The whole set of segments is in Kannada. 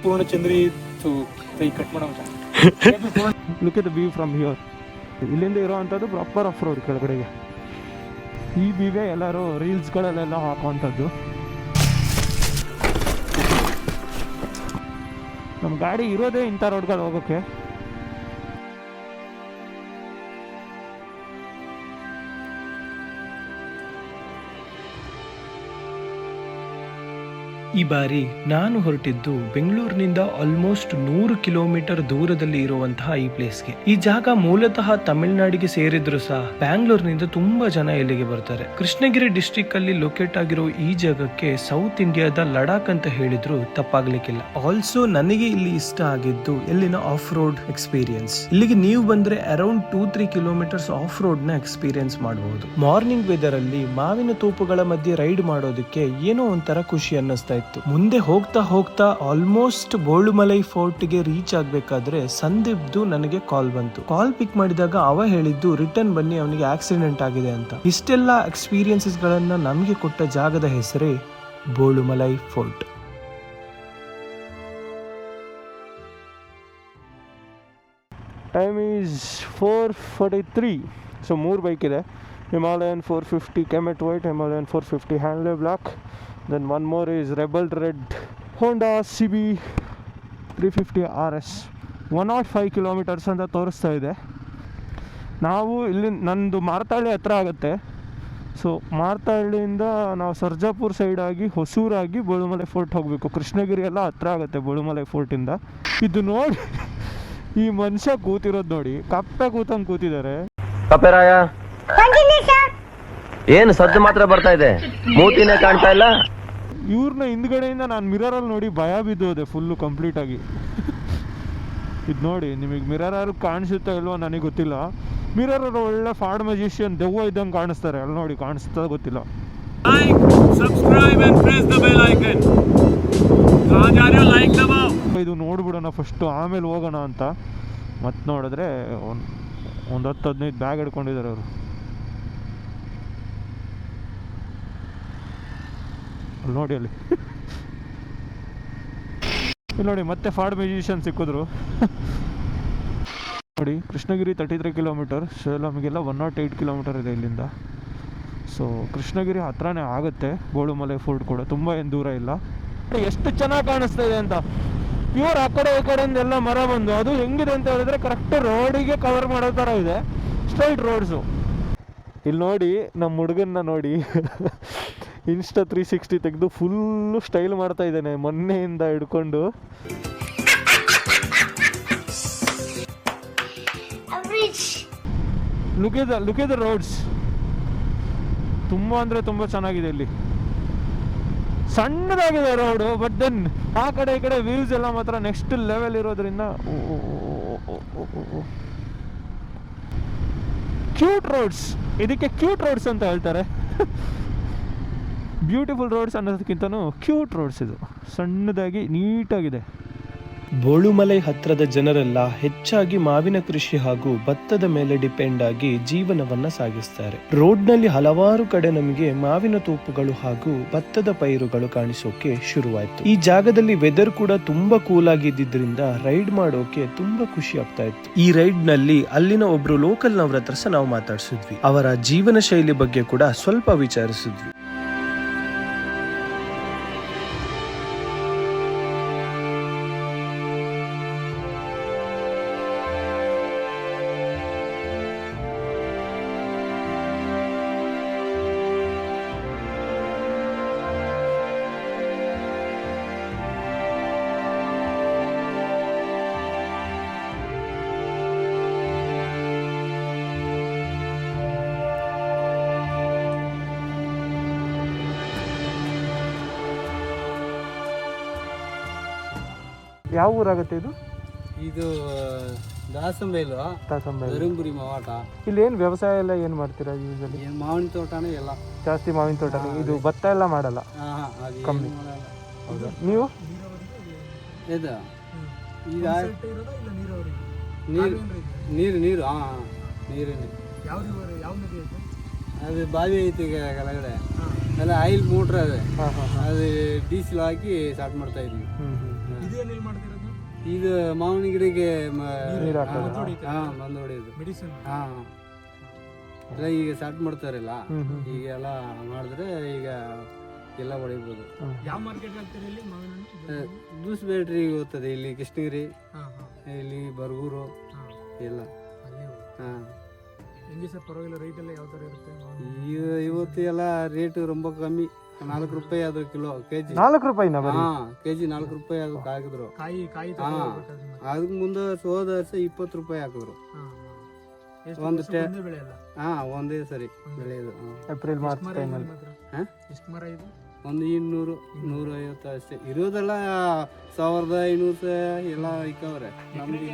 ಪೂರ್ಣಚಂದ್ರಿ ಕೈ ಕಟ್ ಮಾಡೋ look at the view from here. ಇಲ್ಲಿಂದ ಇರೋವಂಥದ್ದು ಪ್ರಾಪರ್ ಆಫ್ ರೋಡ್ ಕೆಳಗಡೆಗೆ. ಈ ವ್ಯೂವೇ ಎಲ್ಲರೂ ರೀಲ್ಸ್ಗಳಲ್ಲೆಲ್ಲ ಹಾಕುವಂಥದ್ದು. ನಮ್ಮ ಗಾಡಿ ಇರೋದೇ ಇಂಥ ರೋಡ್ಗಳು ಹೋಗೋಕ್ಕೆ. ಈ ಬಾರಿ ನಾನು ಹೊರಟಿದ್ದು ಬೆಂಗಳೂರಿನಿಂದ ಆಲ್ಮೋಸ್ಟ್ 100 ಕಿಲೋಮೀಟರ್ ದೂರದಲ್ಲಿ ಇರುವಂತಹ ಈ ಪ್ಲೇಸ್ಗೆ. ಈ ಜಾಗ ಮೂಲತಃ ತಮಿಳುನಾಡಿಗೆ ಸೇರಿದ್ರು ಸಹ ಬ್ಯಾಂಗ್ಳೂರ್ನಿಂದ ತುಂಬಾ ಜನ ಇಲ್ಲಿಗೆ ಬರ್ತಾರೆ. ಕೃಷ್ಣಗಿರಿ ಡಿಸ್ಟ್ರಿಕ್ಟ್ ಅಲ್ಲಿ ಲೊಕೇಟ್ ಆಗಿರೋ ಈ ಜಾಗಕ್ಕೆ ಸೌತ್ ಇಂಡಿಯಾದ ಲಡಾಖ್ ಅಂತ ಹೇಳಿದ್ರು ತಪ್ಪಾಗ್ಲಿಕ್ಕಿಲ್ಲ. ಆಲ್ಸೋ ನನಗೆ ಇಲ್ಲಿ ಇಷ್ಟ ಆಗಿದ್ದು ಇಲ್ಲಿನ ಆಫ್ ರೋಡ್ ಎಕ್ಸ್ಪೀರಿಯನ್ಸ್. ಇಲ್ಲಿಗೆ ನೀವು ಬಂದ್ರೆ ಅರೌಂಡ್ 2-3 ಕಿಲೋಮೀಟರ್ಸ್ ಆಫ್ ರೋಡ್ ನ ಎಕ್ಸ್ಪೀರಿಯನ್ಸ್ ಮಾಡಬಹುದು. ಮಾರ್ನಿಂಗ್ ವೆದರ್ ಅಲ್ಲಿ ಮಾವಿನ ತೋಪುಗಳ ಮಧ್ಯೆ ರೈಡ್ ಮಾಡೋದಕ್ಕೆ ಏನೋ ಒಂಥರ ಖುಷಿ ಅನ್ನಿಸ್ತಾ ಇತ್ತು. ಮುಂದೆ ಹೋಗ್ತಾ ಹೋಗ್ತಾ ಆಲ್ಮೋಸ್ಟ್ ಬೋಳುಮಲೈ ಫೋರ್ಟ್ ಗೆ ರೀಚ್ ಆಗ್ಬೇಕಾದ್ರೆ ಸಂದೀಪ್ದು ನನಗೆ ಕಾಲ್ ಬಂತು. ಕಾಲ್ ಪಿಕ್ ಮಾಡಿದಾಗ ಅವ ಹೇಳಿದ್ದು ರಿಟರ್ನ್ ಬನ್ನಿ, ಅವನಿಗೆ ಆಕ್ಸಿಡೆಂಟ್ ಆಗಿದೆ ಅಂತ. ಇಷ್ಟೆಲ್ಲ ಎಕ್ಸ್ಪೀರಿಯನ್ಸಸ್ ಗಳನ್ನ ನಮಗೆ ಕೊಟ್ಟ ಜಾಗದ ಹೆಸರೇ Bolumalai fort. Time is 4:43. So 3 bike ಇದೆ. Himalayan 450 Kamet white, Himalayan 450 Hanle black. Then one more is Rebel Red Honda CB 350 RS. 105 kilometers ಅಂತ ತೋರಿಸ್ತಾ ಇದೆ. ನಾವು ಇಲ್ಲಿ ನಂದು ಮಾರತಹಳ್ಳಿ ಹತ್ರ ಆಗುತ್ತೆ. ಸೊ ಮಾರತಹಳ್ಳಿಯಿಂದ ನಾವು ಸರ್ಜಾಪುರ ಸೈಡ್ ಆಗಿ ಹೊಸೂರಾಗಿ ಬೋಳುಮಲೈ ಫೋರ್ಟ್ ಹೋಗಬೇಕು. ಕೃಷ್ಣಗಿರಿ ಎಲ್ಲ ಹತ್ರ ಆಗುತ್ತೆ ಬೋಳುಮಲೈ ಫೋರ್ಟಿಂದ. ಇದು ನೋಡಿ, ಈ ಮನುಷ್ಯ ಕೂತಿರೋದು ನೋಡಿ, ಕಪ್ಪೆ ಕೂತಂಗೆ ಕೂತಿದ್ದಾರೆ. ಕಪ್ಪೆರಾಯ ಏನು ಸದ್ದು ಮಾತ್ರ ಬರ್ತಾ ಇದೆ, ಮೂತಿನೇ ಕಾಣ್ತಾ ಇಲ್ಲ. ಇವ್ರನ್ನ ಹಿಂದ್ಗಡೆಯಿಂದ ನಾನು ಮಿರರಲ್ಲಿ ನೋಡಿ ಭಯ ಬಿದ್ದೋದೆ ಫುಲ್ಲು ಕಂಪ್ಲೀಟ್ ಆಗಿ. ಇದು ನೋಡಿ, ನಿಮಗೆ ಮಿರರ್ ಕಾಣಿಸುತ್ತಾ ಇಲ್ವೋ ನನಗೆ ಗೊತ್ತಿಲ್ಲ. ಮಿರರ್ ಒಳ್ಳೆ ಫಾಡ್ ಮ್ಯಾಜಿಷಿಯನ್ ದೆವ್ವ ಇದ್ದಂಗೆ ಕಾಣಿಸ್ತಾರೆ. ಅಲ್ಲಿ ನೋಡಿ, ಕಾಣಿಸ್ತಾ ಗೊತ್ತಿಲ್ಲ. ಇದು ನೋಡ್ಬಿಡೋಣ ಫಸ್ಟು, ಆಮೇಲೆ ಹೋಗೋಣ ಅಂತ. ಮತ್ತೆ ನೋಡಿದ್ರೆ ಒಂದು 10-15 ಬ್ಯಾಗ್ ಹಿಡ್ಕೊಂಡಿದ್ದಾರೆ ಅವರು. ನೋಡಿ ಅಲ್ಲಿ ಇಲ್ಲಿ ನೋಡಿ, ಮತ್ತೆ ಫಾಡ್ ಮ್ಯೂಸಿಷಿಯನ್ ಸಿಕ್ಕಿದ್ರು. ನೋಡಿ, ಕೃಷ್ಣಗಿರಿ 33 ಕಿಲೋಮೀಟರ್, ಸೇಲಮ್ಗೆಲ್ಲ 108 ಕಿಲೋಮೀಟರ್ ಇದೆ ಇಲ್ಲಿಂದ. ಸೊ ಕೃಷ್ಣಗಿರಿ ಹತ್ರನೇ ಆಗುತ್ತೆ. ಬೋಳುಮಲೈ ಫೋರ್ಟ್ ಕೂಡ ತುಂಬ ಏನು ದೂರ ಇಲ್ಲ. ಎಷ್ಟು ಚೆನ್ನಾಗಿ ಕಾಣಿಸ್ತಾ ಇದೆ ಅಂತ. ಪ್ಯೂರ್ ಆ ಕಡೆ ಈ ಕಡೆಯಿಂದ ಎಲ್ಲ ಮರ ಬಂದು, ಅದು ಹೆಂಗಿದೆ ಅಂತ ಹೇಳಿದ್ರೆ ಕರೆಕ್ಟ್ ರೋಡಿಗೆ ಕವರ್ ಮಾಡೋ ಥರ ಇದೆ, ಸ್ಟ್ರೈಟ್ ರೋಡ್ಸು. ಇಲ್ಲಿ ನೋಡಿ, ನಮ್ಮ ಹುಡುಗನ್ನ ನೋಡಿ, ಇನ್ಸ್ಟಾ 360 ತೆಗೆದು ಫುಲ್ಲು ಸ್ಟೈಲ್ ಮಾಡ್ತಾ ಇದ್ದಾನೆ ಮೊನ್ನೆಯಿಂದ ಹಿಡ್ಕೊಂಡು. Look at the roads. ತುಂಬ ಅಂದರೆ ತುಂಬ ಚೆನ್ನಾಗಿದೆ ಇಲ್ಲಿ. ಸಣ್ಣದಾಗಿದೆ ರೋಡು, ಬಟ್ ದೆನ್ ಆ ಕಡೆ ಈ ಕಡೆ ವ್ಯೂಸ್ ಎಲ್ಲ ಮಾತ್ರ ನೆಕ್ಸ್ಟ್ ಲೆವೆಲ್ ಇರೋದ್ರಿಂದ ಕ್ಯೂಟ್ ರೋಡ್ಸ್. ಇದಕ್ಕೆ ಕ್ಯೂಟ್ ರೋಡ್ಸ್ ಅಂತ ಹೇಳ್ತಾರೆ. ಬ್ಯೂಟಿಫುಲ್ ರೋಡ್ಸ್ ಅನ್ನೋದಕ್ಕಿಂತನೂ ಕ್ಯೂಟ್ ರೋಡ್ಸ್. ಇದು ಸಣ್ಣದಾಗಿ ನೀಟಾಗಿದೆ. ಬೋಳುಮಲೈ ಹತ್ರದ ಜನರೆಲ್ಲ ಹೆಚ್ಚಾಗಿ ಮಾವಿನ ಕೃಷಿ ಹಾಗೂ ಭತ್ತದ ಮೇಲೆ ಡಿಪೆಂಡ್ ಆಗಿ ಜೀವನವನ್ನ ಸಾಗಿಸ್ತಾರೆ. ರೋಡ್ನಲ್ಲಿ ಹಲವಾರು ಕಡೆ ನಮಗೆ ಮಾವಿನ ತೋಪುಗಳು ಹಾಗೂ ಭತ್ತದ ಪೈರುಗಳು ಕಾಣಿಸೋಕೆ ಶುರುವಾಯ್ತು. ಈ ಜಾಗದಲ್ಲಿ ವೆದರ್ ಕೂಡ ತುಂಬಾ ಕೂಲ್ ಆಗಿದ್ದರಿಂದ ರೈಡ್ ಮಾಡೋಕೆ ತುಂಬಾ ಖುಷಿ ಆಗ್ತಾ ಇತ್ತು. ಈ ರೈಡ್ ನಲ್ಲಿ ಅಲ್ಲಿನ ಒಬ್ರು ಲೋಕಲ್ ನವರ ಹತ್ರ ನಾವು ಮಾತಾಡ್ಸಿದ್ವಿ. ಅವರ ಜೀವನ ಶೈಲಿ ಬಗ್ಗೆ ಕೂಡ ಸ್ವಲ್ಪ ವಿಚಾರಿಸಿದ್ವಿ. ಯಾವ ಊರಾಗುತ್ತೆ ಇದು? ಇದು ದಾಸಂಬೈಲು, ಧರ್ಮಪುರಿ ಮಾವಾಟ. ಇಲ್ಲಿ ಏನು ವ್ಯವಸಾಯ ಎಲ್ಲ ಏನು ಮಾಡ್ತೀರಾ ಯೂಸಲಿ? ಮಾವಿನ ತೋಟನೇ ಎಲ್ಲ ಜಾಸ್ತಿ, ಮಾವಿನ ತೋಟನೇ. ಇದು ಭತ್ತ ಎಲ್ಲ ಮಾಡಲ್ಲ, ಕಮ್ಮಿ. ನೀವು ಇದು ಈಗ ನೀರು ನೀರು ಹಾಂ ನೀರಿನ ಅದು ಬಾವಿ ಐತಿ ಕೆಳಗಡೆ ಎಲ್ಲ ಆಯಿಲ್ ಮೋಟ್ರ್ ಅದೇ, ಅದು ಡೀಸೆಲ್ ಹಾಕಿ ಸ್ಟಾರ್ಟ್ ಮಾಡ್ತಾ ಇದ್ವಿ. ಇದೇನಿಲ್ಲ ಮಾಡ್ತಿರೋದು? ಇದು ಮಾವಿನ ಗಿಡಕ್ಕೆ ನೀರ್ ಹಾಕೋದು? ಬಂದು ಹೊಡೆಯೋದು ಮೆಡಿಸಿನ್. ಇಲ್ಲ ಈಗ ಸ್ಟಾರ್ಟ್ ಮಾಡ್ತಾರಲ್ಲ, ಈಗೆಲ್ಲ ಮಾಡಿದ್ರೆ ಈಗ ಎಲ್ಲ ಹೊಡಿಬೋದು. ಯಾವ ಮಾರ್ಕೆಟ್ ಹಾಕ್ತೀರಿ ಇಲ್ಲಿ ಮಾವಿನ ಹಣ್ಣು? ಜ್ಯೂಸ್ ಬ್ಯಾಟ್ರಿ ಹೋಗ್ತದೆ, ಇಲ್ಲಿ ಕೃಷ್ಣಗಿರಿ, ಇಲ್ಲಿ ಬರಗೂರು ಎಲ್ಲ. ಹೆಂಗೆ ಸರ್, ಪರವಾಗಿಲ್ಲ? ರೈಟ್ ಎಲ್ಲ ಯಾವ ಥರ ಇರುತ್ತೆ? ಇವತ್ತು ಎಲ್ಲ ರೇಟ್ ரொம்ப ಕಮ್ಮಿ, 4 ರೂಪಾಯಿ ಅದು ಕಿಲೋ, ಕೆಜಿ 4 ರೂಪಾಯಿನ? ಕೆಜಿ 4 ರೂಪಾಯಿ ಅದಕ್ಕೆ ಹಾಕಿದ್ರು. ಕಾಯಿ ಅದಕ್ಕೆ ಮುಂದೆ ಹೋದ ವರ್ಷ 20 ರೂಪಾಯಿ ಹಾಕಿದ್ರು. ಒಂದು ಬೆಳೆ ಅಲ್ಲ? ಒಂದೇ ಸರಿ ಬೆಳೆಯೋದು. ಏಪ್ರಿಲ್ ಮಾರ್ಚ್ ಟೈಮಲ್ಲಿ. ಎಷ್ಟು ಮರ ಇದು? ಒಂದು 200 150 ಅಷ್ಟೇ ಇರೋದೆಲ್ಲ. 1500 ಎಲ್ಲ ಇಕ್ಕವ್ರೆ. ನಮ್ದು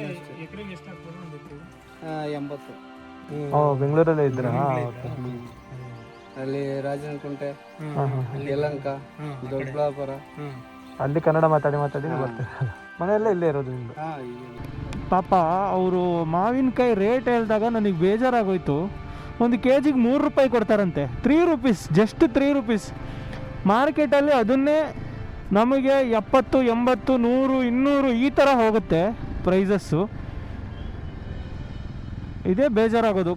ಎಕರೆಗೆ ಎಷ್ಟು ಆಗ್ತದೆ? ಒಂದು ಎಕರೆಗೆ 80. ಬೆಂಗಳೂರಲ್ಲೇ ಇದ್ರ? ಅಲ್ಲಿ ರಾಜನಕುಂಟೆ, ಯಲಹಂಕ, ದೊಡ್ಡಬಳ್ಳಾಪುರ. ಅಲ್ಲಿ ಕನ್ನಡ ಮಾತಾಡಿ ಬರ್ತಾರೆ. ಮನೆಯಲ್ಲೇ ಇಲ್ಲೇ ಇರೋದು ನಿಮ್ದು? ಪಾಪ ಅವರು ಮಾವಿನಕಾಯಿ ರೇಟ್ ಹೇಳಿದಾಗ ನನಗೆ ಬೇಜಾರಾಗೋಯ್ತು. ಒಂದು ಕೆಜಿಗೆ 3 ರೂಪಾಯಿ ಕೊಡ್ತಾರಂತೆ. 3 ರುಪೀಸ್, ಜಸ್ಟ್ 3 ರುಪೀಸ್. ಮಾರ್ಕೆಟಲ್ಲಿ ಅದನ್ನೇ ನಮಗೆ 70, 80, 100, 200 ಈ ಥರ ಹೋಗುತ್ತೆ ಪ್ರೈಸಸ್ಸು. ಇದೇ ಬೇಜಾರಾಗೋದು.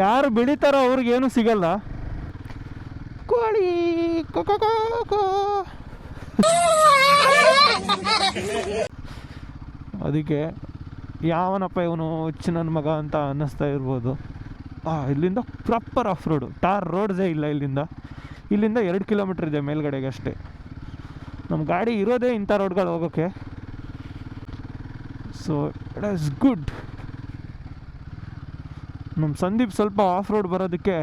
ಯಾರು ಬೆಳೀತಾರೋ ಅವ್ರಿಗೇನು ಸಿಗಲ್ಲ. ಕೋಳಿ ಅದಕ್ಕೆ ಯಾವನಪ್ಪ ಇವನು ಹುಚ್ಚು ನನ್ನ ಮಗ ಅಂತ ಅನ್ನಿಸ್ತಾ ಇರ್ಬೋದು. ಇಲ್ಲಿಂದ ಪ್ರಾಪರ್ ಆಫ್ ರೋಡು, ಟಾರ್ ರೋಡ್ಸೇ ಇಲ್ಲ ಇಲ್ಲಿಂದ 2 ಕಿಲೋಮೀಟ್ರ್ ಇದೆ ಮೇಲ್ಗಡೆಗೆ ಅಷ್ಟೇ. ನಮ್ಮ ಗಾಡಿ ಇರೋದೇ ಇಂಥ ರೋಡ್ಗಳು ಹೋಗೋಕ್ಕೆ. So it is good. ನಮ್ಮ ಸಂದೀಪ್ ಸ್ವಲ್ಪ ಆಫ್ ರೋಡ್ ಬರೋದಕ್ಕೆ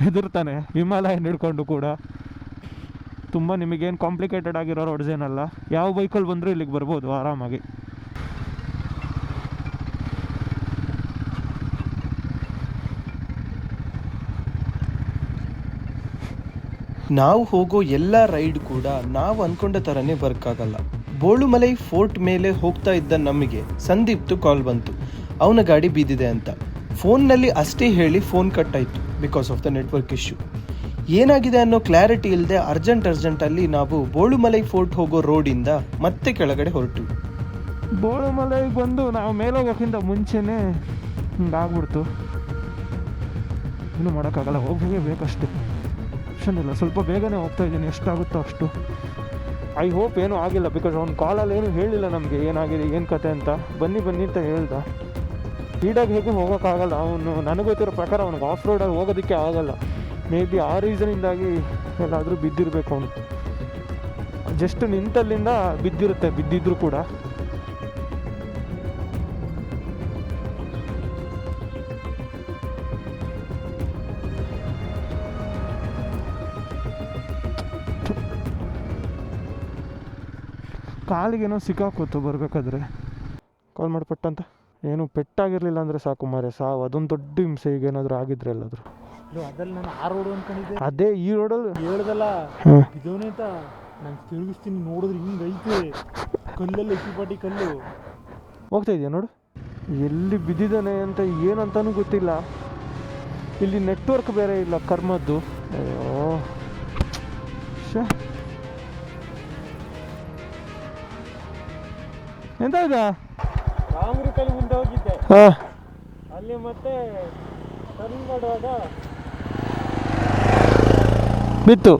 ಹೆದರ್ತಾನೆ, ಹಿಮಾಲಯನ್ ಹಿಡ್ಕೊಂಡು ಕೂಡ. ತುಂಬ ನಿಮಗೇನು ಕಾಂಪ್ಲಿಕೇಟೆಡ್ ಆಗಿರೋ ರೋಡ್ಸ್ ಏನಲ್ಲ, ಯಾವ ಬೈಕಲ್ಲಿ ಬಂದರೂ ಇಲ್ಲಿಗೆ ಬರ್ಬೋದು ಆರಾಮಾಗಿ. ನಾವು ಹೋಗೋ ಎಲ್ಲ ರೈಡ್ ಕೂಡ ನಾವು ಅಂದ್ಕೊಂಡ ಥರನೇ ವರ್ಕ್ ಆಗಲ್ಲ. ಬೋಳುಮಲೈ ಫೋರ್ಟ್ ಮೇಲೆ ಹೋಗ್ತಾ ಇದ್ದ ನಮಗೆ ಸಂದೀಪ್ತು ಕಾಲ್ ಬಂತು, ಅವನ ಗಾಡಿ ಬಿದ್ದಿದೆ ಅಂತ. ಫೋನ್ನಲ್ಲಿ ಅಷ್ಟೇ ಹೇಳಿ ಫೋನ್ ಕಟ್ ಆಯಿತು because of the network issue. ಏನಾಗಿದೆ ಅನ್ನೋ ಕ್ಲಾರಿಟಿ ಇಲ್ಲದೆ ಅರ್ಜೆಂಟಲ್ಲಿ ನಾವು ಬೋಳುಮಲೈ ಫೋರ್ಟ್ ಹೋಗೋ ರೋಡಿಂದ ಮತ್ತೆ ಕೆಳಗಡೆ ಹೊರಟು. ಬೋಳುಮಲೈಗೆ ಬಂದು ನಾವು ಮೇಲೋಗೋಕ್ಕಿಂತ ಮುಂಚೆನೇ ಹಿಂಗಾಗ್ಬಿಡ್ತು. ಇನ್ನೂ ಮಾಡೋಕ್ಕಾಗಲ್ಲ, ಹೋಗಬೇಕಷ್ಟೇ, ಆಪ್ಷನ್ ಇಲ್ಲ. ಸ್ವಲ್ಪ ಬೇಗನೆ ಹೋಗ್ತಾ ಇದ್ದೀನಿ, ಎಷ್ಟಾಗುತ್ತೋ ಅಷ್ಟು. ಐ ಹೋಪ್ ಏನೂ ಆಗಿಲ್ಲ, ಬಿಕಾಸ್ ಅವ್ನು ಕಾಲಲ್ಲಿ ಏನೂ ಹೇಳಿಲ್ಲ ನಮಗೆ ಏನಾಗಿದೆ ಏನು ಕತೆ ಅಂತ. ಬನ್ನಿ ಅಂತ ಹೇಳ್ದ. ಸ್ಪೀಡಾಗಿ ಹೇಗೂ ಹೋಗೋಕ್ಕಾಗಲ್ಲ ಅವನು. ನನಗೆ ಗೊತ್ತಿರೋ ಪ್ರಕಾರ ಅವ್ನಿಗೆ ಆಫ್ ರೋಡಲ್ಲಿ ಹೋಗೋದಕ್ಕೆ ಆಗಲ್ಲ. ಮೇ ಬಿ ಆ ರೀಸನಿಂದಾಗಿ ಎಲ್ಲಾದರೂ ಬಿದ್ದಿರಬೇಕು ಅವನು. ಜಸ್ಟ್ ನಿಂತಲ್ಲಿಂದ ಬಿದ್ದಿದ್ರು ಕೂಡ. ಕಾಲಿಗೇನೋ ಸಿಕ್ಕಾಕೋತು ಬರಬೇಕಾದ್ರೆ. ಕಾಲ್ ಮಾಡಿಪಟ್ಟಂತ ಏನು ಪೆಟ್ಟಾಗಿರಲಿಲ್ಲ ಅಂದರೆ ಸಾಕು ಮಾರೆ, ಸಾವು ಅದೊಂದು ದೊಡ್ಡ ಹಿಂಸೆ. ಈಗೇನಾದರೂ ಆಗಿದ್ರೆ ಎಲ್ಲಾದರೂ. ಅದ್ರಲ್ಲಿ ನಾನು ಆ ರೋಡು ಅನ್ಕೊಂಡಿದ್ದೆ. ಅದೇ ಈ ರೋಡಲ್ಲಿ ಹೇಳ್ದಲ್ಲ ಇದವನೇ ಅಂತ ನಾನು ತಿರುಗಿಸ್ತೀನಿ, ನೋಡಿದ್ರೆ ಹಿಂಗೆ ಐತೆ ಕಲ್ಲಲ್ಲಿ ಇಕ್ಕಿಪಾಟಿ ಕಲ್ಲು. ಹೋಗ್ತಾ ಇದೆಯಾ ನೋಡು, ಎಲ್ಲಿ ಬಿದ್ದಿದ್ದಾನೆ ಅಂತ ಏನಂತನೂ ಗೊತ್ತಿಲ್ಲ. ಇಲ್ಲಿ ನೆಟ್ವರ್ಕ್ ಬೇರೆ ಇಲ್ಲ ಕರ್ಮದ್ದು. ಅಯ್ಯೋ ಎಂತ ಇದೆ? ಕಾಂಗ್ರಿ ಕಲಿ ಮುಂದೆ ಹೋಗಿದ್ದೆ, ಹಾಂ, ಅಲ್ಲಿ ಮತ್ತೆ ಟರ್ನ್ ಮಾಡುವಾಗ ಬಿತ್ತು.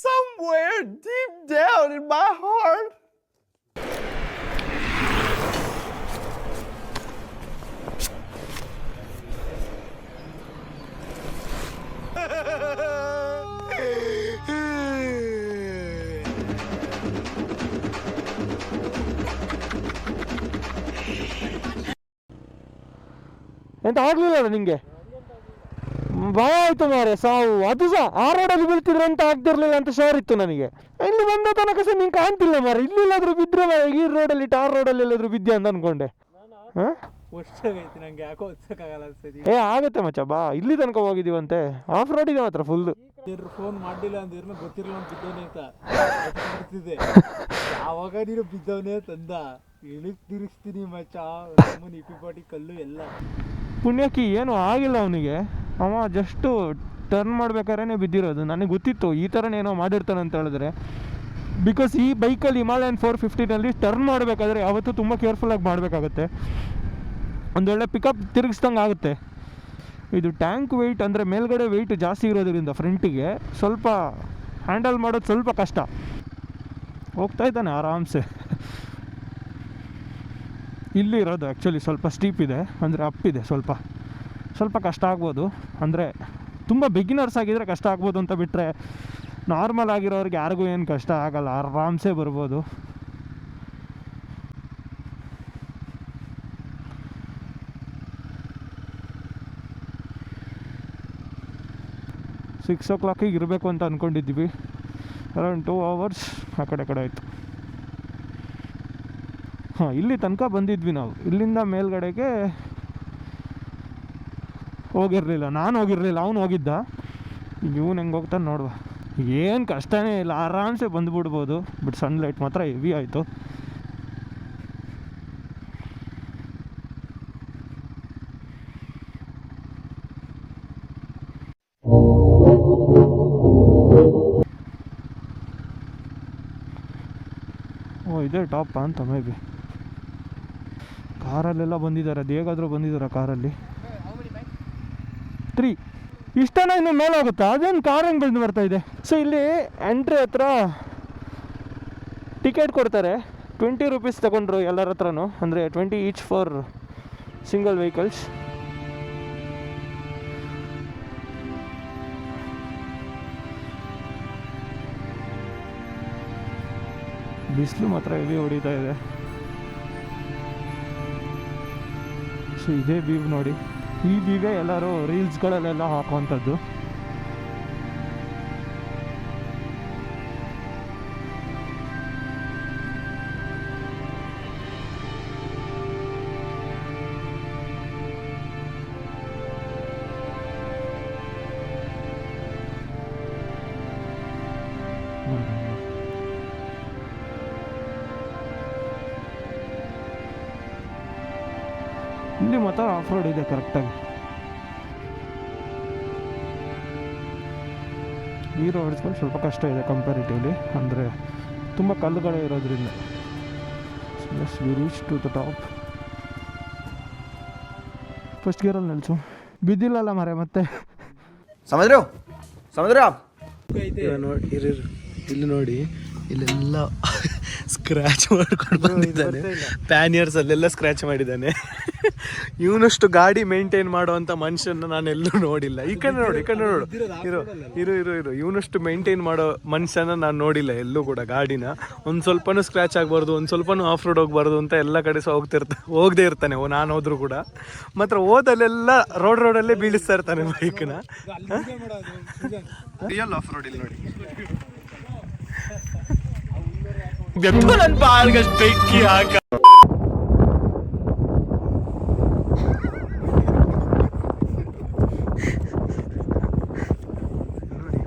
Somewhere deep down in my heart, ಎಂತ ಆಗ್ಲಿಲ್ಲ ನಿಂಗೆ? ಭಯ ಆಯ್ತು ಮಾರೆ ಸಾವು. ಅದು ಸಹ ಆ ರೋಡಲ್ಲಿ ಬೀಳ್ತಿದ್ರೆ ಅಂತ ಆಗ್ತಿರ್ಲಿಲ್ಲ ಅಂತ ಶೋರ್ ಇತ್ತು ನನಗೆ. ಇಲ್ಲಿ ಬಂದ ತನಕ ಸಹ ನಿಂಗೆ ಕಾಣ್ತಿಲ್ಲ ಮಾರೆ. ಇಲ್ಲಿಲ್ಲಾದ್ರೂ ಬಿದ್ರೆ ಈ ರೋಡಲ್ಲಿ ಟಾರ್ ರೋಡಲ್ಲಿ ಎಲ್ಲಾದ್ರೂ ಬಿದ್ದೆ ಅಂತ ಅನ್ಕೊಂಡೆ. ನಂಗೆ ಯಾಕೋ ಹೊತ್ಸಕ್ಕಾಗಲ್ಲ ಅನ್ಸತಿ. ಆಗತ್ತೆ ಮಚ್ಚ, ಬಾ. ಇಲ್ಲಿ ತನಕ ಹೋಗಿದೀವಂತೆ. ಆಫ್ ರೋಡ್ ಇದೆ ಮಾತ್ರ ಫುಲ್. ಫೋನ್ ಮಾಡಿಲ್ಲ ಅಂದ್ರೆ ಗೊತ್ತಿರಲ್ಲ ಬಿದ್ದವನೇ ಅಂತ ಬರ್ತಿದೆ. ಆವಾಗ ನೀನು ಬಿದ್ದವನೇ ತಂದ ಇಳಿಕ್ ತಿರುಗಿಸ್ತೀನಿ ಮಚ್ಚ. ಇಪಿಪಾಟಿ ಕಲ್ಲು ಎಲ್ಲ. ಪುಣ್ಯಕ್ಕೆ ಏನು ಆಗಿಲ್ಲ ಅವನಿಗೆ. ಅವ ಜಸ್ಟು ಟರ್ನ್ ಮಾಡ್ಬೇಕಾದ್ರೆ ಬಿದ್ದಿರೋದು. ನನಗೆ ಗೊತ್ತಿತ್ತು ಈ ಥರನೇ ಏನೋ ಮಾಡಿರ್ತಾನೆ ಅಂತ ಹೇಳಿದ್ರೆ. ಬಿಕಾಸ್ ಈ ಬೈಕಲ್ಲಿ ಹಿಮಾಲಯನ್ 450ನಲ್ಲಿ ಟರ್ನ್ ಮಾಡಬೇಕಾದ್ರೆ ಯಾವತ್ತೂ ತುಂಬ ಕೇರ್ಫುಲ್ಲಾಗಿ ಮಾಡಬೇಕಾಗತ್ತೆ. ಒಂದೊಳ್ಳೆ ಪಿಕಪ್ ತಿರುಗಿಸ್ದಂಗೆ ಆಗುತ್ತೆ. ಇದು ಟ್ಯಾಂಕ್ ವೆಯ್ಟ್ ಅಂದರೆ ಮೇಲ್ಗಡೆ ವೆಯ್ಟ್ ಜಾಸ್ತಿ ಇರೋದ್ರಿಂದ ಫ್ರಂಟಿಗೆ ಸ್ವಲ್ಪ ಹ್ಯಾಂಡಲ್ ಮಾಡೋದು ಸ್ವಲ್ಪ ಕಷ್ಟ. ಹೋಗ್ತಾ ಇದ್ದಾನೆ ಆರಾಮ್ಸೆ. ಇಲ್ಲಿ ಇರೋದು ಆ್ಯಕ್ಚುಲಿ ಸ್ವಲ್ಪ ಸ್ಟೀಪ್ ಇದೆ, ಅಂದರೆ ಅಪ್ ಇದೆ. ಸ್ವಲ್ಪ ಕಷ್ಟ ಆಗ್ಬೋದು. ಅಂದರೆ ತುಂಬ ಬಿಗಿನರ್ಸ್ ಆಗಿದ್ರೆ ಕಷ್ಟ ಆಗ್ಬೋದು ಅಂತ ಬಿಟ್ಟರೆ ನಾರ್ಮಲ್ ಆಗಿರೋರಿಗೆ ಯಾರಿಗೂ ಏನು ಕಷ್ಟ ಆಗಲ್ಲ, ಆರಾಮ್ಸೆ ಬರ್ಬೋದು. ಸಿಕ್ಸ್ ಓ ಕ್ಲಾಕಿಗೆ ಇರಬೇಕು ಅಂತ ಅಂದ್ಕೊಂಡಿದ್ವಿ. ಅರೌಂಡ್ 2 hours ಆ ಕಡೆ ಆಯಿತು. ಹಾಂ, ಇಲ್ಲಿ ತನಕ ಬಂದಿದ್ವಿ ನಾವು. ಇಲ್ಲಿಂದ ಮೇಲ್ಗಡೆಗೆ ಹೋಗಿರಲಿಲ್ಲ, ನಾನು ಹೋಗಿರಲಿಲ್ಲ, ಅವನು ಹೋಗಿದ್ದ. ಇವನು ಹೆಂಗೆ ಹೋಗ್ತಾನೆ ನೋಡುವ. ಏನು ಕಷ್ಟನೇ ಇಲ್ಲ, ಆರಾಮ್ಸೆ ಬಂದುಬಿಡ್ಬೋದು. ಬಟ್ ಸನ್ಲೈಟ್ ಮಾತ್ರ ಹೆವಿ ಆಯಿತು. ಇದೇ ಟಾಪ್ ಅಂತ ಮೇ ಬಿ. ಕಾರಲ್ಲೆಲ್ಲ ಬಂದಿದ್ದಾರೆ. ಅದು ಹೇಗಾದರೂ ಬಂದಿದ್ದಾರೆ ಕಾರಲ್ಲಿ. 3 ಇಷ್ಟನ ಇನ್ನು ಮೇಲೆ ಹೋಗುತ್ತಾ? ಅದೇನು ಕಾರ್ ಹೆಂಗೆ ಬಂದು ಬರ್ತಾ ಇದೆ. ಸೊ ಇಲ್ಲಿ ಎಂಟ್ರಿ ಹತ್ರ ಟಿಕೆಟ್ ಕೊಡ್ತಾರೆ. 20 rupees ತಗೊಂಡ್ರು ಎಲ್ಲರ ಹತ್ರನೂ. ಅಂದರೆ 20 each ಫಾರ್ ಸಿಂಗಲ್ ವೆಹಿಕಲ್ಸ್. ಬಿಸಿಲು ಮಾತ್ರ ಹೆವಿ ಹೊಡಿತಾ ಇದೆ. ಸೊ ಇದೇ ವ್ಯೂ ನೋಡಿ. ಈ ವ್ಯೂವೇ ಎಲ್ಲರೂ ರೀಲ್ಸ್ಗಳಲ್ಲೆಲ್ಲ ಹಾಕುವಂಥದ್ದು. ಇಲ್ಲಿ ಮಾತ್ರ ಆಫ್ ರೋಡ್ ಇದೆ ಕರೆಕ್ಟಾಗಿ. ಈ ರೋಡ್ಸ್ಗಳು ಸ್ವಲ್ಪ ಕಷ್ಟ ಇದೆ ಕಂಪ್ಯಾರಿಟಿವ್ಲಿ, ಅಂದರೆ ತುಂಬ ಕಲ್ಲುಗಳೇ ಇರೋದ್ರಿಂದ. As we reach to the top. First ಗೇರಲ್ಲಿ ನಿಲ್ಸು. ಬಿದ್ದಿಲ್ಲಲ್ಲ ಮರೆ ಮತ್ತೆ. ಸಮುದ್ರ ನೋಡಿ ಇಲ್ಲಿ ನೋಡಿ, ಇಲ್ಲೆಲ್ಲ ಸ್ಕ್ರ್ಯಾಚ್ ಮಾಡ್ಕೊಂಡು ಬಂದಿದ್ದಾನೆ. ಪ್ಯಾನಿಯರ್ಸ್ ಅಲ್ಲೆಲ್ಲ ಸ್ಕ್ರ್ಯಾಚ್ ಮಾಡಿದ್ದಾನೆ. ಇವನಷ್ಟು ಗಾಡಿ ಮೇಂಟೈನ್ ಮಾಡುವಂಥ ಮನುಷ್ಯನ ನಾನು ಎಲ್ಲೂ ನೋಡಿಲ್ಲ. ಈ ಕಡೆ ನೋಡು ಇರು ಇವನಷ್ಟು ಮೇಂಟೈನ್ ಮಾಡೋ ಮನುಷ್ಯನ ನಾನು ನೋಡಿಲ್ಲ ಎಲ್ಲೂ ಕೂಡ. ಗಾಡಿನ ಒಂದು ಸ್ವಲ್ಪನೂ ಸ್ಕ್ರ್ಯಾಚ್ ಆಗಬಾರ್ದು, ಒಂದು ಸ್ವಲ್ಪನೂ ಆಫ್ ರೋಡ್ ಹೋಗ್ಬಾರ್ದು ಅಂತ ಎಲ್ಲ ಕಡೆ ಸಹ ಹೋಗದೇ ಇರ್ತಾನೆ. ನಾನು ಹೋದ್ರು ಕೂಡ ಮಾತ್ರ ಹೋದಲ್ಲೆಲ್ಲ ರೋಡಲ್ಲೇ ಬೀಳಿಸ್ತಾ ಇರ್ತಾನೆ ಬೈಕ್ನ. ರಿಯಲ್ ಆಫ್ ರೋಡ್ ಇಲ್ಲಿ ನೋಡಿ. ನನ್ನ ಬಾಳ್ಗಷ್ಟು ಬೆಂಕಿ ಹಾಕ.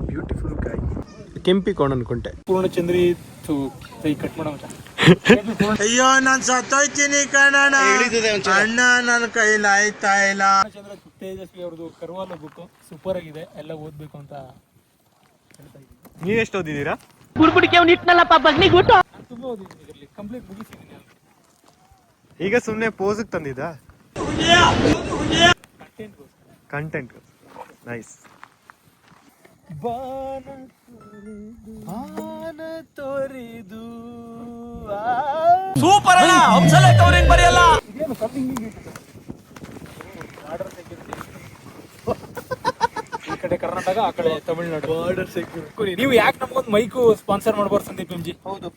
ಬ್ಯೂಟಿಫುಲ್ ಗಾಯ್. ಕೆಂಪಿಕೋಣ ಅನ್ಕೊಂಡೆ. ಪೂರ್ಣಚಂದ್ರಿ ಕೈ ಕಟ್ ಮಾಡೋ. ಅಯ್ಯೋ ನಾನು ಸತ್ತೋಯ್ತೀನಿ ಕಣಣ್ಣ, ಅಣ್ಣ ನನ್ನ ಕೈಲಿ ಆಯ್ತಾ ಇಲ್ಲ. ಚಂದ್ರ ತೇಜಸ್ವಿ ಅವ್ರದ್ದು ಕರ್ವಾಲ ಬುಕ್ ಸೂಪರ್ ಆಗಿದೆ, ಎಲ್ಲ ಓದ್ಬೇಕು ಅಂತ ಹೇಳ್ತಾ ಇದ್ದೀನಿ. ನೀವೆಷ್ಟು ಓದಿದ್ದೀರಾ? ತುಂಬಾ ಓದಿದ್ದೀನಿ, ಇದರಲ್ಲಿ ಕಂಪ್ಲೀಟ್ ಮುಗಿಸಿದ್ದೀನಿ. ಈಗ ಸುಮ್ಮನೆ ಪೋಸ್ಗೆ ತಂದಿದ್ದ ಕಂಟೆಂಟ್. ನೈಸ್. ಬಾನ ತೋರಿದು ಸೂಪರ್ ಅಣ್ಣ. ಹಂಸಲೆ ತೋರಿಂಗ್ ಬರೆಯಲ್ಲ. ಇದೇನು ಕಲ್ಲಿಂಗ್ ಆರ್ಡರ್ ತೆಗೆದು ಈ ಕಡೆ ಕರ್ನಾಟಕ ತಗೊಂಡಾಗ ಆ ಕಡೆ ತಮಿಳ್ನಾಡು ಬಾರ್ಡರ್ ಸೆಕ್ಯೂರ್. ನೀವು ಯಾಕೆ ನಮ್ಗೊಂದು ಮೈಕು ಸ್ಪಾನ್ಸರ್ ಮಾಡ್ಬಾರ್ದು ಸಂದೀಪ್ ಎಂ ಜಿ? ಹೌದು,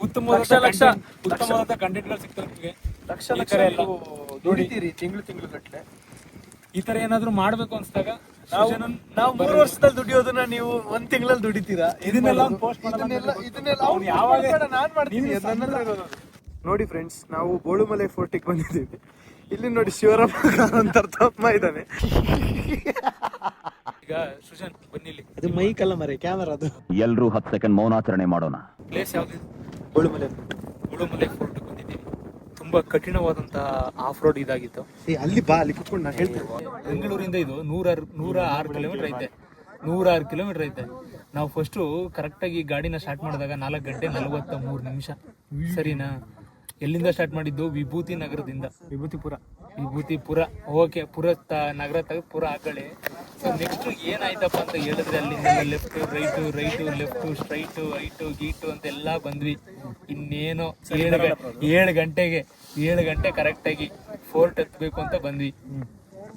ಉತ್ತಮವಾದ ಕಂಟೆಂಟ್ಗಳು ಸಿಗ್ತವೆ ನಿಮಗೆ. ಈ ತರ ಎಲ್ಲ ದುಡಿತೀರಿ ತಿಂಗಳು ಗಟ್ಟಲೆ. ಈ ತರ ಏನಾದ್ರು ಮಾಡ್ಬೇಕು ಅನ್ಸ್ದಾಗ ನಾವು 3 ವರ್ಷದಲ್ಲಿ ದುಡಿಯೋದನ್ನ ನೀವು 1 ತಿಂಗಳಲ್ಲಿ ದುಡಿತೀರಾ? ಇದನ್ನೆಲ್ಲ ಪೋಸ್ಟ್ ನೋಡಿ ಫ್ರೆಂಡ್ಸ್, ನಾವು ಬೋಳುಮಲೆ ಫೋರ್ಟಿಗೆ ಬಂದಿದ್ದೀವಿ. ಇಲ್ಲಿ ನೋಡಿ ಶಿವರಾಮ ಅಂತ ತಮ್ಮ ಇದ್ದಾನೆ. ಈಗ ಸುಜನ್ ಬನ್ನಿಲ್ಲಿ. ಅದು ಮೈಕ್ ಅಲ್ಲ ಮರೆ, ಕ್ಯಾಮರಾ ಅದು. ಎಲ್ರೂ 10 ಸೆಕೆಂಡ್ ಮೌನಾಚರಣೆ ಮಾಡೋಣ. ಪ್ಲೇಸ್ ಯಾವ್ದು? ಬೋಳುಮಲೆ ಬೋಳುಮಲೆ ಫೋರ್ಟ್ ಬಂದಿದ್ದೀವಿ. ತುಂಬಾ ಕಠಿಣವಾದಂತ ಆಫ್ ರೋಡ್ ಇದಾಗಿತ್ತು. ಅಲ್ಲಿ ಬಾ, ಅಲ್ಲಿ ಕುತ್ಕೊಂಡು ನಾ ಹೇಳ್ತೇನೆ. ಬೆಂಗಳೂರಿಂದ ಇದು 106 ಕಿಲೋಮೀಟರ್ ಐತೆ. 106 ಕಿಲೋಮೀಟರ್ ಐತೆ. ನಾವು ಫಸ್ಟು ಕರೆಕ್ಟಾಗಿ ಗಾಡಿನ ಸ್ಟಾರ್ಟ್ ಮಾಡಿದಾಗ 4 ಗಂಟೆ 43 ನಿಮಿಷ. ಸರಿನಾ? ಎಲ್ಲಿಂದ ಸ್ಟಾರ್ಟ್ ಮಾಡಿದ್ದು? ವಿಭೂತಿ ನಗರದಿಂದ. ವಿಭೂತಿಪುರ. ಓಕೆ, ನಗರ ತೆಗೆದು ಪುರ ಆ ಕಡೆ. ಸೊ ನೆಕ್ಸ್ಟ್ ಏನಾಯ್ತಪ್ಪ ಅಂತ ಹೇಳಿದ್ರೆ, ಅಲ್ಲಿಂದ left right left straight right ಗೀಟು ಅಂತೆಲ್ಲ ಬಂದ್ವಿ. ಇನ್ನೇನೋ 7 ಗಂಟೆ ಕರೆಕ್ಟಾಗಿ ಫೋರ್ಟ್ ಎತ್ತಬೇಕು ಅಂತ ಬಂದ್ವಿ.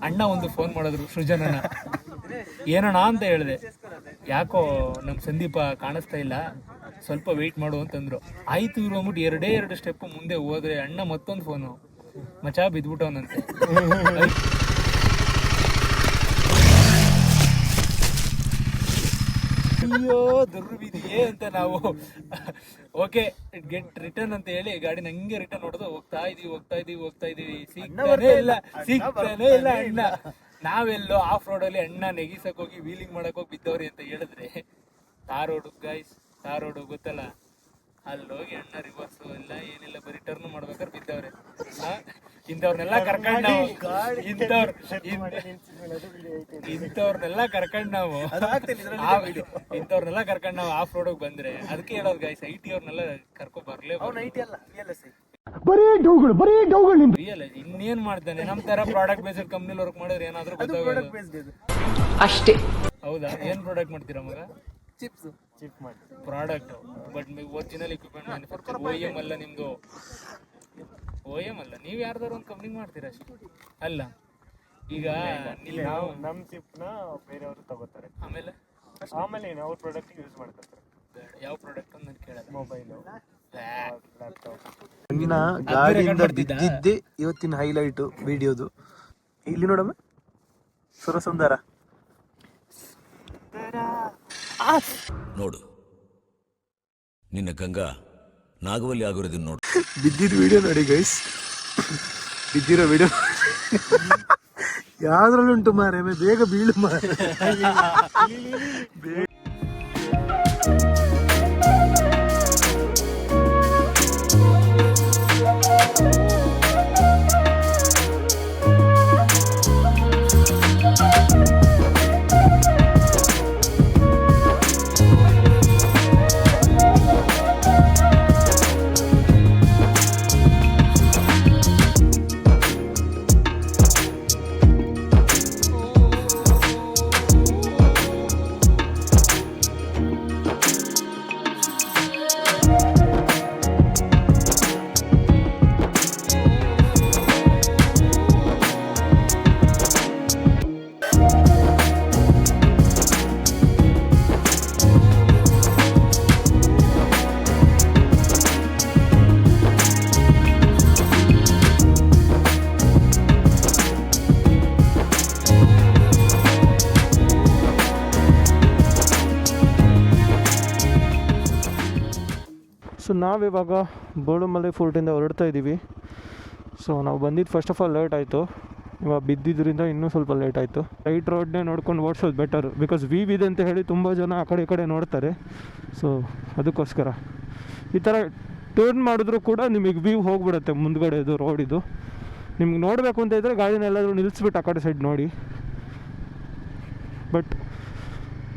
ಅಣ್ಣ ಒಂದು ಫೋನ್ ಮಾಡಿದ್ರು, ಸೃಜನಣ್ಣ. ಏನಣ್ಣ ಅಂತ ಹೇಳಿದೆ. ಯಾಕೋ ನಮ್ಮ ಸಂದೀಪ ಕಾಣಿಸ್ತಾ ಇಲ್ಲ, ಸ್ವಲ್ಪ ವೆಯ್ಟ್ ಮಾಡು ಅಂತಂದ್ರು. ಆಯ್ತು ಇವ್ರು ಅಂದ್ಬಿಟ್ಟು 2 ಸ್ಟೆಪ್ ಮುಂದೆ ಹೋದ್ರೆ ಅಣ್ಣ ಮತ್ತೊಂದು ಫೋನು, ಮಚಾ ಬಿದ್ಬಿಟ್ಟವನಂತೆ. ಅಯ್ಯೋ ದುರ್ವಿಧಿಯೇ ಅಂತ ನಾವು ಓಕೆ ಗೆಟ್ ರಿಟರ್ನ್ ಅಂತ ಹೇಳಿ ಗಾಡಿನ ಹಂಗೆ ರಿಟರ್ನ್ ಹೊಡೆದು ಹೋಗ್ತಾ ಇದೀವಿ. ಸಿಗ್ತಾನೆ ಇಲ್ಲ ಅಣ್ಣ. ನಾವೆಲ್ಲೋ ಆಫ್ ರೋಡಲ್ಲಿ ಅಣ್ಣ ನೆಗಿಸಕ್ ಹೋಗಿ ವೀಲಿಂಗ್ ಮಾಡಕ್ ಹೋಗಿ ಬಿದ್ದವ್ರಿ ಅಂತ ಹೇಳಿದ್ರೆ, ತಾರ್ ರೋಡು ಗೊತ್ತಲ್ಲ, ಅಲ್ಲೋಗಿ ಅಣ್ಣ ರಿವರ್ಸು ಇಲ್ಲ ಏನಿಲ್ಲ, ಬರೀ ಟರ್ನ್ ಮಾಡ್ಬೇಕಾದ್ರೆ ಬಿದ್ದವ್ರೆ. ಇಂಥವ್ರನ್ನೆಲ್ಲ ಕರ್ಕೊಂಡ್ ನಾವು ಆಫ್ ರೋಡ್ ಬಂದ್ರೆ, ಅದಕ್ಕೆ ಹೇಳೋದು ಗೈಸ್, IT ಅವ್ರನ್ನೆಲ್ಲ ಕರ್ಕೊ ಬರ್ಲೇಬೇಕು. ಇನ್ನೇನ್ ಮಾಡ್ತಾನೆ, ನಮ್ ತರ ಪ್ರಾಡಕ್ಟ್ ಬೇಸ್ಡ್ ಕಂಪ್ನಿಲಿ ವರ್ಕ್ ಮಾಡಿದ್ರೆ ಏನಾದ್ರು ಗೊತ್ತಾಗೋದು ಅಷ್ಟೇ. ಹೌದಾ? ಏನ್ ಪ್ರಾಡಕ್ಟ್ ಮಾಡ್ತೀರಾ ಮಗ? Chip product. But original equipment manufacture. OEM ಅಲ್ಲ ನಿಮ್ದು, OEM ಅಲ್ಲ. ನೀವ್ ಯಾರ್ದಾರು ಒಂದು ಕಂಪ್ನಿ ಮಾಡ್ತೀರಾ ಅಷ್ಟೇ ಅಲ್ಲ. ಈಗ ನಮ್ ಚಿಪ್ ನ ಬೇರೆಯವರು ತಗೋತಾರೆ, ಆಮೇಲೆ ಅವ್ರ ಪ್ರಾಡಕ್ಟ್ ಯೂಸ್ ಮಾಡ್ತಾರೆ. ಯಾವ ಪ್ರಾಡಕ್ಟ್ ಅಂತ ಕೇಳೋದು? Mobile, laptop. ಗಾಡಿಯಿಂದ ಬಿದ್ದಿದ್ದೆ ಇವತ್ತಿನ ಹೈಲೈಟ್ ವಿಡಿಯೋದು. ಇಲ್ಲಿ ನೋಡಮ್ಮ, ಸುರಸುಂದರ ನೋಡು, ನಿನ್ನ ಗಂಗಾ ನಾಗವಲ್ಲಿ ಆಗಿರೋದನ್ನ ನೋಡು. ಬಿದ್ದಿದ್ದ ವಿಡಿಯೋ ನೋಡಿ ಗೈಸ್, ಬಿದ್ದಿರೋ ವಿಡಿಯೋ ಯಾವ್ದ್ರಲ್ಲುಂಟು ಮಾರೆ, ಬೇಗ ಬೀಳು ಮಾರೆ. ಸೊ ನಾವಿವಾಗ ಬೋಳುಮಲೆ ಫೋರ್ಟಿಂದ ಹೊರಡ್ತಾ ಇದ್ದೀವಿ. ಸೊ ನಾವು ಬಂದಿದ್ದು ಫಸ್ಟ್ ಆಫ್ ಆಲ್ ಲೇಟ್ ಆಯಿತು. ಇವಾಗ ಬಿದ್ದಿದ್ದರಿಂದ ಇನ್ನೂ ಸ್ವಲ್ಪ ಲೇಟ್ ಆಯಿತು. ರೈಟ್ ರೋಡ್ನೇ ನೋಡ್ಕೊಂಡು ಓಡಿಸೋದು ಬೆಟರ್, ಬಿಕಾಸ್ ವೀವ್ ಇದೆ ಅಂತ ಹೇಳಿ ತುಂಬ ಜನ ಆ ಕಡೆ ಈ ಕಡೆ ನೋಡ್ತಾರೆ. ಸೊ ಅದಕ್ಕೋಸ್ಕರ ಈ ಥರ ಟರ್ನ್ ಮಾಡಿದ್ರೂ ಕೂಡ ನಿಮಗೆ ವ್ಯೂ ಹೋಗ್ಬಿಡುತ್ತೆ ಮುಂದ್ಗಡೆದು ರೋಡಿದು. ನಿಮ್ಗೆ ನೋಡಬೇಕು ಅಂತ ಇದ್ದರೆ ಗಾಡಿನೆಲ್ಲಾದರೂ ನಿಲ್ಲಿಸ್ಬಿಟ್ಟು ಆ ಕಡೆ ಸೈಡ್ ನೋಡಿ. But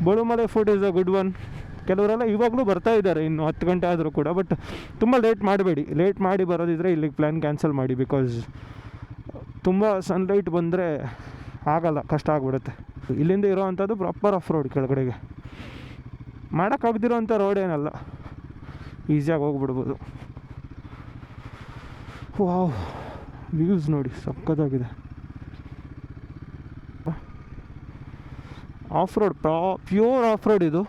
Bolumale fort is a good one. ಕೆಲವರೆಲ್ಲ ಇವಾಗಲೂ ಬರ್ತಾ ಇದ್ದಾರೆ, ಇನ್ನು 10 ಗಂಟೆ ಆದರೂ ಕೂಡ. ಬಟ್ ತುಂಬ ಲೇಟ್ ಮಾಡಬೇಡಿ. ಲೇಟ್ ಮಾಡಿ ಬರೋದಿದ್ರೆ ಇಲ್ಲಿಗೆ ಪ್ಲ್ಯಾನ್ ಕ್ಯಾನ್ಸಲ್ ಮಾಡಿ, ಬಿಕಾಸ್ ತುಂಬ ಸನ್ಲೈಟ್ ಬಂದರೆ ಆಗಲ್ಲ, ಕಷ್ಟ ಆಗಿಬಿಡುತ್ತೆ. ಇಲ್ಲಿಂದ ಇರೋ ಅಂಥದ್ದು ಪ್ರಾಪರ್ ಆಫ್ ರೋಡ್, ಕೆಳಗಡೆಗೆ ಮಾಡೋಕ್ಕಾಗ್ದಿರೋ ಅಂಥ ರೋಡ್ ಏನಲ್ಲ, ಈಸಿಯಾಗಿ ಹೋಗ್ಬಿಡ್ಬೋದು. ವಾವ್, ವ್ಯೂಸ್ ನೋಡಿ ಸಕ್ಕತ್ತಾಗಿದೆ. Off road pure off road ಇದು.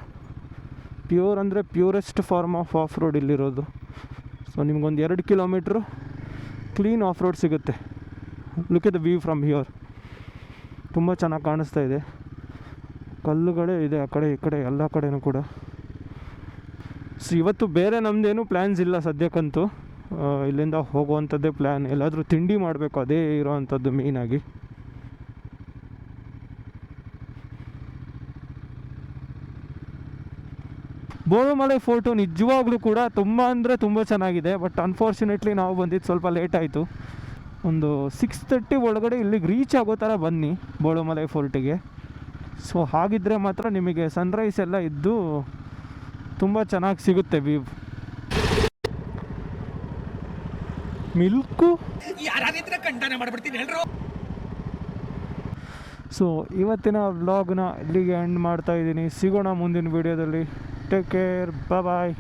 ಪ್ಯೂರ್ ಅಂದರೆ purest form of off road ಇಲ್ಲಿರೋದು. ಸೊ ನಿಮ್ಗೊಂದು 2 ಕಿಲೋಮೀಟ್ರು ಕ್ಲೀನ್ ಆಫ್ ರೋಡ್ ಸಿಗುತ್ತೆ. Look at the view from here. ತುಂಬ ಚೆನ್ನಾಗಿ ಕಾಣಿಸ್ತಾ ಇದೆ. ಕಲ್ಲುಗಳೇ ಇದೆ ಆ ಕಡೆ ಈ ಕಡೆ ಎಲ್ಲ ಕಡೆನೂ ಕೂಡ. ಸೊ ಇವತ್ತು ಬೇರೆ ನಮ್ಮದೇನು ಪ್ಲ್ಯಾನ್ಸ್ ಇಲ್ಲ ಸದ್ಯಕ್ಕಂತೂ. ಇಲ್ಲಿಂದ ಹೋಗುವಂಥದ್ದೇ ಪ್ಲ್ಯಾನ್. ಎಲ್ಲಾದರೂ ತಿಂಡಿ ಮಾಡಬೇಕು, ಅದೇ ಇರೋವಂಥದ್ದು ಮೇಯ್ನಾಗಿ. ಬೋಳುಮಲೆ ಫೋರ್ಟು ನಿಜವಾಗ್ಲೂ ಕೂಡ ತುಂಬ ಅಂದರೆ ತುಂಬ ಚೆನ್ನಾಗಿದೆ. ಬಟ್ ಅನ್ಫಾರ್ಚುನೇಟ್ಲಿ ನಾವು ಬಂದಿದ್ದು ಸ್ವಲ್ಪ ಲೇಟ್ ಆಯಿತು. ಒಂದು 6:30 ಒಳಗಡೆ ಇಲ್ಲಿಗೆ ರೀಚ್ ಆಗೋ ಥರ ಬನ್ನಿ ಬೋಳುಮಲೆ ಫೋರ್ಟಿಗೆ. ಸೊ ಹಾಗಿದ್ದರೆ ಮಾತ್ರ ನಿಮಗೆ ಸನ್ರೈಸ್ ಎಲ್ಲ ಇದ್ದು ತುಂಬ ಚೆನ್ನಾಗಿ ಸಿಗುತ್ತೆ ವ್ಯೂ. ಮಿಲ್ಕು ಸೊ ಇವತ್ತಿನ ವ್ಲಾಗ್ನ ಇಲ್ಲಿಗೆ ಎಂಡ್ ಮಾಡ್ತಾ ಇದ್ದೀನಿ. ಸಿಗೋಣ ಮುಂದಿನ ವೀಡಿಯೋದಲ್ಲಿ. ಟೇಕ್ ಕೇರ್, ಬಾಯ್.